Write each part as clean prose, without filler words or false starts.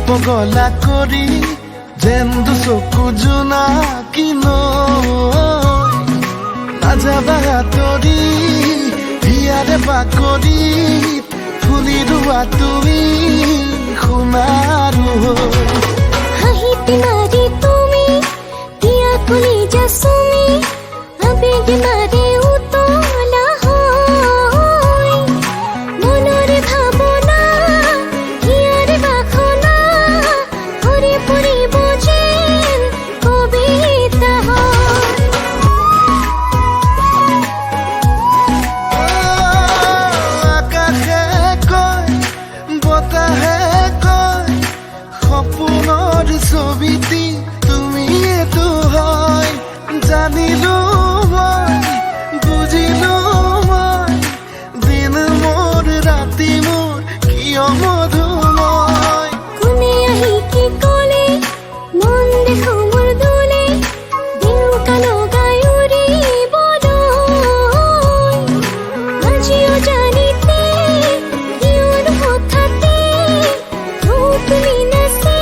পগলা কৰি যেন্দু চকু জোনাকি নাযাবা তৰি হিয়াৰে বাকৰি ফুলি ৰোৱা তুমি সোণাৰু হাঁহিতে মাৰি তুমি দিয়া কলি যাচুমি আবেগে মাৰে উতলা হয় মনৰে ভাৱনা হিয়াৰে বাসনা ভৰি পৰিব যেন কবিতা আকাশে কয় বতাহে কয় সপোনৰ ছবিটি তুমিয়েতো হয় জানিলো মই বুজিলো মই দিন মোৰ ৰাতি মোৰ কিয় মধুময় কোনে আহি কি কলে মন দেখো মোৰ দোলে দেউকা লগাই উৰিবলৈ আজিও জানিতে কিয়নো হঠাতে তুমি নাচে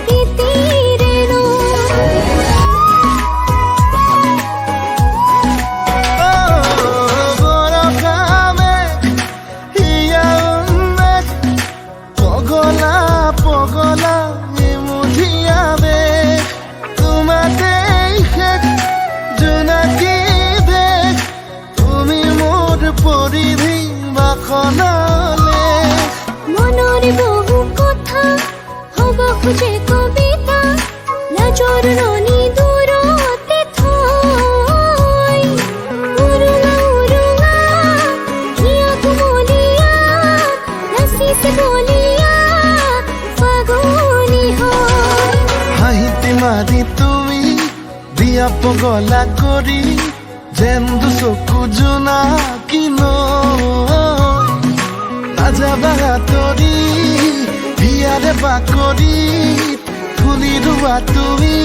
তিতিৰে পগলা পগলা মুঠিয়া বেশ তোমাতে শেষ জোনাকি দেশ তুমি মোৰ পৰিধি বাসনালে মনৰে বহু কথা হব খোজে কবিতা লাজৰ ননি দূৰতে থৈ উৰুঙা উৰুঙা হিয়া কুমলীয়া নাচিছে বলিয়া ফাগুনী হয় হাঁহিতে মাৰি তুমি দিয়া পগলা কৰি যেন্দু চকু জোনাকি নাযাবা তৰি হিয়াৰে বাকৰি ফুলি ৰোৱা তুমি